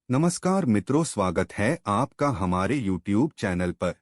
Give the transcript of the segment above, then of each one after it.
नमस्कार मित्रों, स्वागत है आपका हमारे YouTube चैनल पर।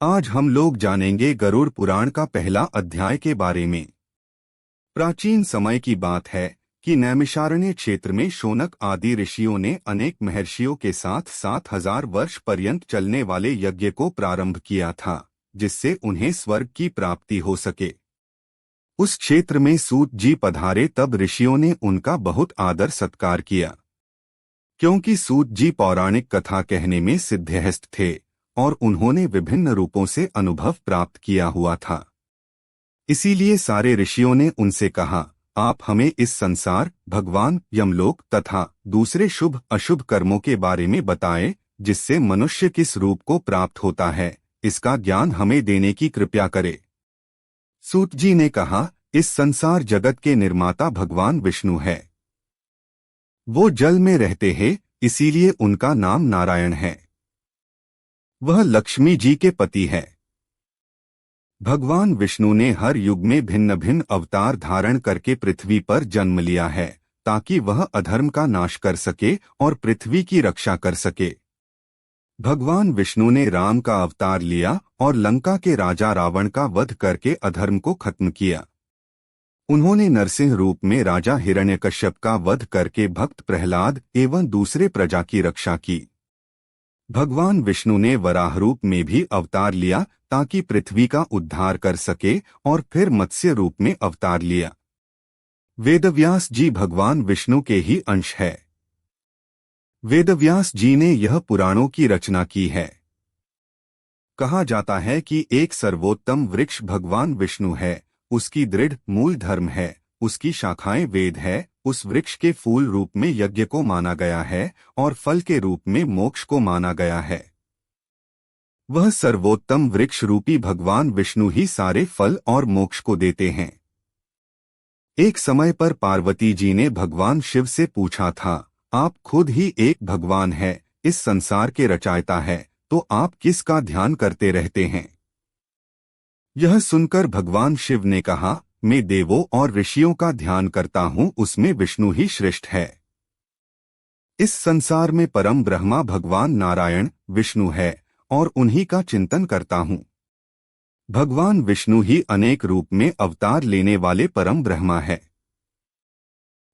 आज हम लोग जानेंगे गरुड़ पुराण का पहला अध्याय के बारे में। प्राचीन समय की बात है कि नैमिषारण्य क्षेत्र में शौनक आदि ऋषियों ने अनेक महर्षियों के साथ 7,000 वर्ष पर्यंत चलने वाले यज्ञ को प्रारंभ किया था, जिससे उन्हें स्वर्ग की प्राप्ति हो सके। उस क्षेत्र में सूत जी पधारे तब ऋषियों ने उनका बहुत आदर सत्कार किया, क्योंकि सूत जी पौराणिक कथा कहने में सिद्धहस्त थे और उन्होंने विभिन्न रूपों से अनुभव प्राप्त किया हुआ था। इसीलिए सारे ऋषियों ने उनसे कहा, आप हमें इस संसार, भगवान, यमलोक तथा दूसरे शुभ अशुभ कर्मों के बारे में बताएं, जिससे मनुष्य किस रूप को प्राप्त होता है, इसका ज्ञान हमें देने की कृपा करे। सूत जी ने कहा, इस संसार जगत के निर्माता भगवान विष्णु है। वो जल में रहते हैं, इसीलिए उनका नाम नारायण है। वह लक्ष्मी जी के पति है। भगवान विष्णु ने हर युग में भिन्न भिन्न अवतार धारण करके पृथ्वी पर जन्म लिया है, ताकि वह अधर्म का नाश कर सके और पृथ्वी की रक्षा कर सके। भगवान विष्णु ने राम का अवतार लिया और लंका के राजा रावण का वध करके अधर्म को खत्म किया। उन्होंने नरसिंह रूप में राजा हिरण्यकश्यप का वध करके भक्त प्रहलाद एवं दूसरे प्रजा की रक्षा की। भगवान विष्णु ने वराह रूप में भी अवतार लिया ताकि पृथ्वी का उद्धार कर सके और फिर मत्स्य रूप में अवतार लिया। वेदव्यास जी भगवान विष्णु के ही अंश है। वेदव्यास जी ने यह पुराणों की रचना की है। कहा जाता है कि एक सर्वोत्तम वृक्ष भगवान विष्णु है, उसकी दृढ़ मूल धर्म है, उसकी शाखाएं वेद है, उस वृक्ष के फूल रूप में यज्ञ को माना गया है और फल के रूप में मोक्ष को माना गया है। वह सर्वोत्तम वृक्ष रूपी भगवान विष्णु ही सारे फल और मोक्ष को देते हैं। एक समय पर पार्वती जी ने भगवान शिव से पूछा था, आप खुद ही एक भगवान है, इस संसार के रचयिता है, तो आप किसका ध्यान करते रहते हैं? यह सुनकर भगवान शिव ने कहा, मैं देवों और ऋषियों का ध्यान करता हूँ, उसमें विष्णु ही श्रेष्ठ है। इस संसार में परम ब्रह्मा भगवान नारायण विष्णु है और उन्हीं का चिंतन करता हूँ। भगवान विष्णु ही अनेक रूप में अवतार लेने वाले परम ब्रह्मा है।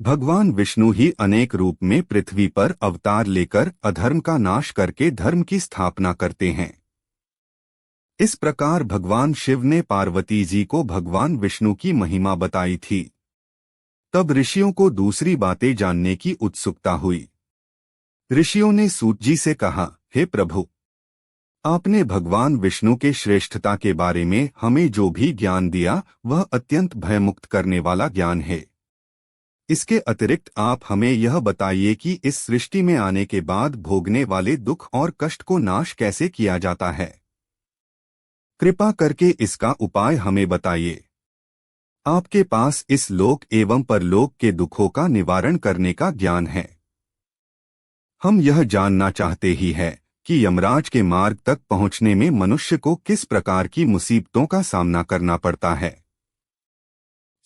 भगवान विष्णु ही अनेक रूप में पृथ्वी पर अवतार लेकर अधर्म का नाश करके धर्म की स्थापना करते हैं। इस प्रकार भगवान शिव ने पार्वती जी को भगवान विष्णु की महिमा बताई थी। तब ऋषियों को दूसरी बातें जानने की उत्सुकता हुई। ऋषियों ने सूत जी से कहा, हे प्रभु, आपने भगवान विष्णु के श्रेष्ठता के बारे में हमें जो भी ज्ञान दिया वह अत्यंत भयमुक्त करने वाला ज्ञान है। इसके अतिरिक्त आप हमें यह बताइए कि इस सृष्टि में आने के बाद भोगने वाले दुख और कष्ट को नाश कैसे किया जाता है। कृपा करके इसका उपाय हमें बताइए। आपके पास इस लोक एवं परलोक के दुखों का निवारण करने का ज्ञान है। हम यह जानना चाहते ही है कि यमराज के मार्ग तक पहुंचने में मनुष्य को किस प्रकार की मुसीबतों का सामना करना पड़ता है।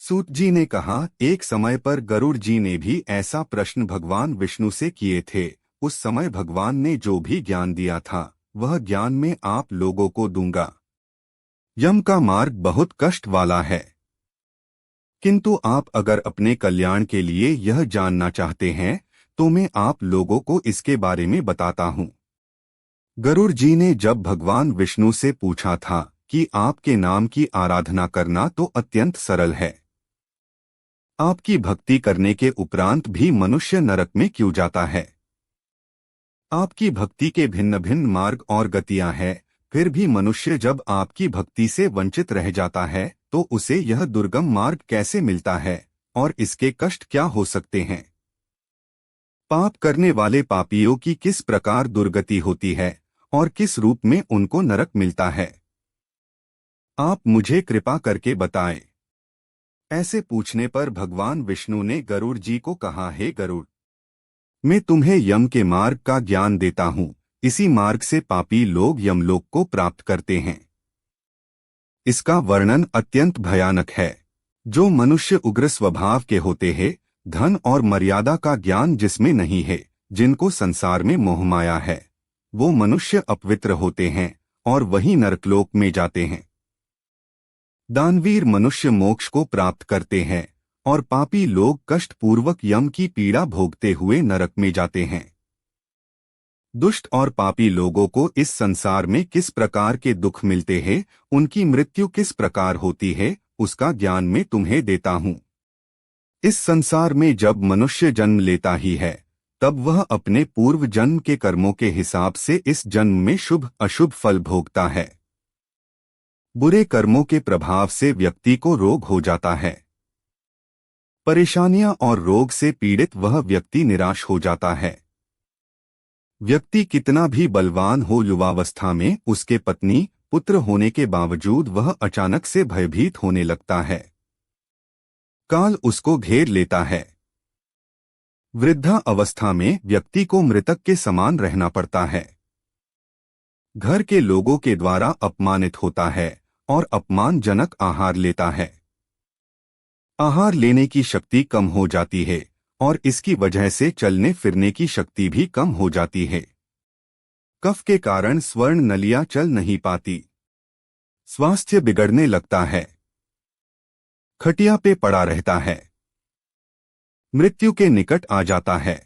सूत जी ने कहा, एक समय पर गरुड़ जी ने भी ऐसा प्रश्न भगवान विष्णु से किए थे। उस समय भगवान ने जो भी ज्ञान दिया था वह ज्ञान मैं आप लोगों को दूंगा। यम का मार्ग बहुत कष्ट वाला है, किंतु आप अगर अपने कल्याण के लिए यह जानना चाहते हैं तो मैं आप लोगों को इसके बारे में बताता हूँ। गरुड़ जी ने जब भगवान विष्णु से पूछा था कि आपके नाम की आराधना करना तो अत्यंत सरल है, आपकी भक्ति करने के उपरांत भी मनुष्य नरक में क्यों जाता है? आपकी भक्ति के भिन्न भिन्न मार्ग और गतियां हैं, फिर भी मनुष्य जब आपकी भक्ति से वंचित रह जाता है तो उसे यह दुर्गम मार्ग कैसे मिलता है और इसके कष्ट क्या हो सकते हैं? पाप करने वाले पापियों की किस प्रकार दुर्गति होती है और किस रूप में उनको नरक मिलता है? आप मुझे कृपा करके बताएं। ऐसे पूछने पर भगवान विष्णु ने गरुड़ जी को कहा, हे गरुड़, मैं तुम्हें यम के मार्ग का ज्ञान देता हूँ। इसी मार्ग से पापी लोग यमलोक को प्राप्त करते हैं। इसका वर्णन अत्यंत भयानक है। जो मनुष्य उग्र स्वभाव के होते हैं, धन और मर्यादा का ज्ञान जिसमें नहीं है, जिनको संसार में मोहमाया है, वो मनुष्य अपवित्र होते हैं और वही नरकलोक में जाते हैं। दानवीर मनुष्य मोक्ष को प्राप्त करते हैं और पापी लोग कष्टपूर्वक यम की पीड़ा भोगते हुए नरक में जाते हैं। दुष्ट और पापी लोगों को इस संसार में किस प्रकार के दुख मिलते हैं, उनकी मृत्यु किस प्रकार होती है, उसका ज्ञान मैं तुम्हें देता हूँ। इस संसार में जब मनुष्य जन्म लेता ही है, तब वह अपने पूर्व जन्म के कर्मों के हिसाब से इस जन्म में शुभ अशुभ फल भोगता है। बुरे कर्मों के प्रभाव से व्यक्ति को रोग हो जाता है। परेशानियां और रोग से पीड़ित वह व्यक्ति निराश हो जाता है। व्यक्ति कितना भी बलवान हो, युवावस्था में उसके पत्नी पुत्र होने के बावजूद वह अचानक से भयभीत होने लगता है। काल उसको घेर लेता है। वृद्धा अवस्था में व्यक्ति को मृतक के समान रहना पड़ता है। घर के लोगों के द्वारा अपमानित होता है और अपमानजनक आहार लेता है। आहार लेने की शक्ति कम हो जाती है और इसकी वजह से चलने फिरने की शक्ति भी कम हो जाती है। कफ के कारण स्वर्ण नलियां चल नहीं पाती। स्वास्थ्य बिगड़ने लगता है। खटिया पे पड़ा रहता है। मृत्यु के निकट आ जाता है।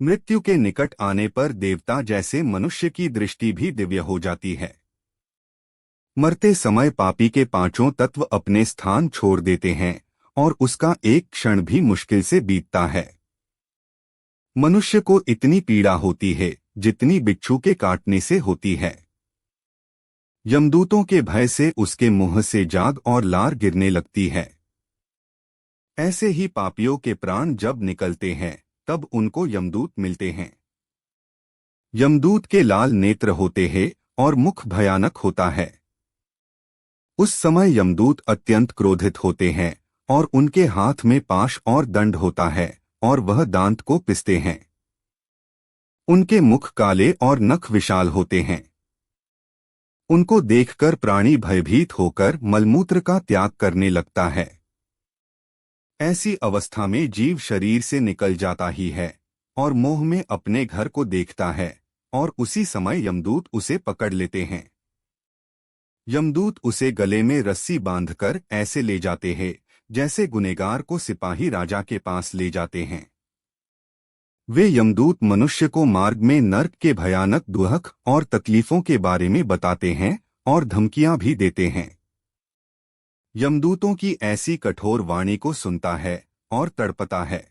मृत्यु के निकट आने पर देवता जैसे मनुष्य की दृष्टि भी दिव्य हो जाती है। मरते समय पापी के पांचों तत्व अपने स्थान छोड़ देते हैं और उसका एक क्षण भी मुश्किल से बीतता है। मनुष्य को इतनी पीड़ा होती है जितनी बिच्छू के काटने से होती है। यमदूतों के भय से उसके मुंह से जाग और लार गिरने लगती है। ऐसे ही पापियों के प्राण जब निकलते हैं तब उनको यमदूत मिलते हैं। यमदूत के लाल नेत्र होते हैं और मुख भयानक होता है। उस समय यमदूत अत्यंत क्रोधित होते हैं और उनके हाथ में पाश और दंड होता है और वह दांत को पिसते हैं। उनके मुख काले और नख विशाल होते हैं। उनको देखकर प्राणी भयभीत होकर मलमूत्र का त्याग करने लगता है। ऐसी अवस्था में जीव शरीर से निकल जाता ही है और मोह में अपने घर को देखता है और उसी समय यमदूत उसे पकड़ लेते हैं। यमदूत उसे गले में रस्सी बांधकर ऐसे ले जाते हैं जैसे गुनहगार को सिपाही राजा के पास ले जाते हैं। वे यमदूत मनुष्य को मार्ग में नर्क के भयानक दुख और तकलीफों के बारे में बताते हैं और धमकियां भी देते हैं। यमदूतों की ऐसी कठोर वाणी को सुनता है और तड़पता है।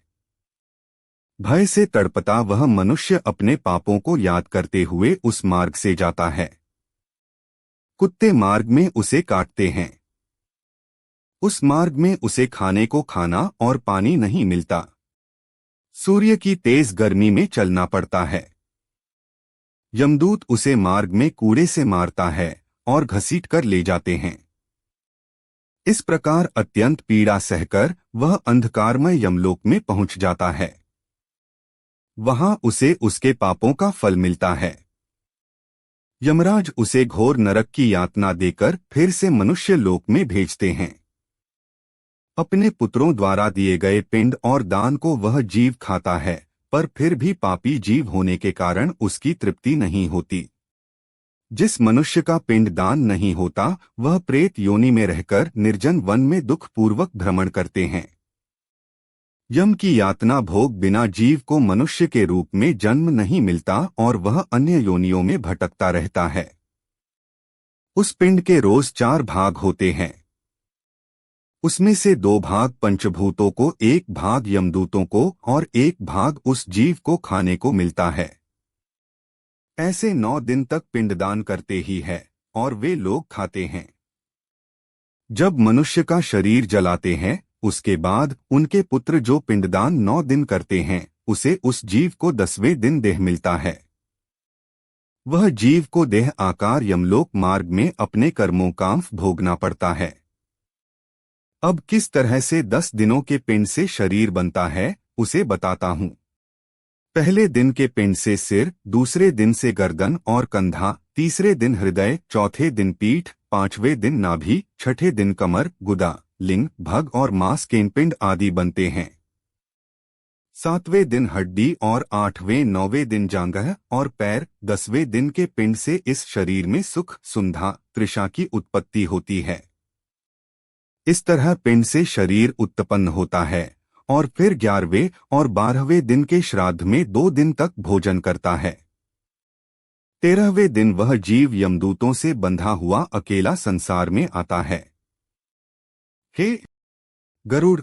भय से तड़पता वह मनुष्य अपने पापों को याद करते हुए उस मार्ग से जाता है। कुत्ते मार्ग में उसे काटते हैं। उस मार्ग में उसे खाने को खाना और पानी नहीं मिलता। सूर्य की तेज गर्मी में चलना पड़ता है। यमदूत उसे मार्ग में कूड़े से मारता है और घसीट कर ले जाते हैं। इस प्रकार अत्यंत पीड़ा सहकर वह अंधकारमय यमलोक में पहुंच जाता है। वहां उसे उसके पापों का फल मिलता है। यमराज उसे घोर नरक की यातना देकर फिर से मनुष्य लोक में भेजते हैं। अपने पुत्रों द्वारा दिए गए पिंड और दान को वह जीव खाता है, पर फिर भी पापी जीव होने के कारण उसकी तृप्ति नहीं होती। जिस मनुष्य का पिंड दान नहीं होता वह प्रेत योनि में रहकर निर्जन वन में दुख पूर्वक भ्रमण करते हैं। यम की यातना भोग बिना जीव को मनुष्य के रूप में जन्म नहीं मिलता और वह अन्य योनियों में भटकता रहता है। उस पिंड के रोज 4 भाग होते हैं। उसमें से 2 भाग पंचभूतों को, 1 भाग यमदूतों को और 1 भाग उस जीव को खाने को मिलता है। ऐसे 9 दिन तक पिंडदान करते ही है और वे लोग खाते हैं। जब मनुष्य का शरीर जलाते हैं उसके बाद उनके पुत्र जो पिंडदान 9 दिन करते हैं उसे उस जीव को 10वें दिन देह मिलता है। वह जीव को देह आकार यमलोक मार्ग में अपने कर्मों का भोगना पड़ता है। अब किस तरह से 10 दिनों के पिंड से शरीर बनता है उसे बताता हूँ। पहले दिन के पिंड से सिर, दूसरे दिन से गर्दन और कंधा, तीसरे दिन हृदय, चौथे दिन पीठ, 5वें दिन नाभि, छठे दिन कमर, गुदा, लिंग, भग और मांस के पिंड आदि बनते हैं। 7वें दिन हड्डी और 8वें 9वें दिन जांघ और पैर, 10वें दिन के पिंड से इस शरीर में सुख, सुंधा, तृषा की उत्पत्ति होती है। इस तरह पिंड से शरीर उत्पन्न होता है और फिर 11वें और 12वें दिन के श्राद्ध में 2 दिन तक भोजन करता है। 13वें दिन वह जीव यमदूतों से बंधा हुआ अकेला संसार में आता है। हे गरुड़,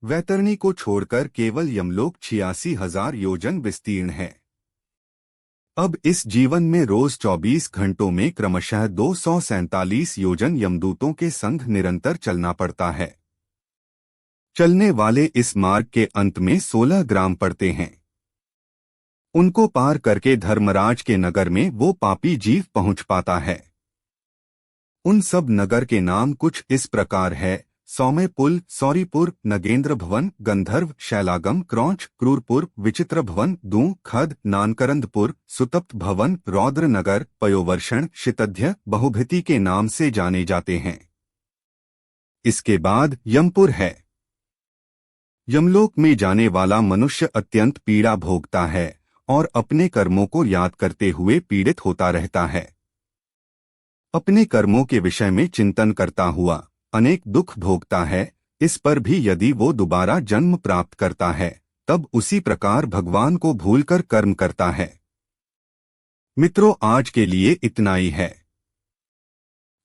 वैतरणी को छोड़कर केवल यमलोक 86,000 योजन विस्तीर्ण है। अब इस जीवन में रोज 24 घंटों में क्रमशः 247 योजन यमदूतों के संग निरंतर चलना पड़ता है। चलने वाले इस मार्ग के अंत में 16 ग्राम पड़ते हैं। उनको पार करके धर्मराज के नगर में वो पापी जीव पहुंच पाता है। उन सब नगर के नाम कुछ इस प्रकार है: सौम्यपुल, सौरीपुर, नगेंद्र भवन, गंधर्व, शैलागम, क्रौंच, क्रूरपुर, विचित्र भवन, दूं, खद, नानकरंदपुर, सुतप्त भवन, रौद्र नगर, पयोवर्षण, शितध्य, बहुभिति के नाम से जाने जाते हैं। इसके बाद यमपुर है। यमलोक में जाने वाला मनुष्य अत्यंत पीड़ा भोगता है और अपने कर्मों को याद करते हुए पीड़ित होता रहता है। अपने कर्मों के विषय में चिंतन करता हुआ अनेक दुख भोगता है। इस पर भी यदि वो दोबारा जन्म प्राप्त करता है तब उसी प्रकार भगवान को भूलकर कर्म करता है। मित्रों, आज के लिए इतना ही है।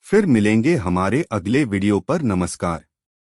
फिर मिलेंगे हमारे अगले वीडियो पर। नमस्कार।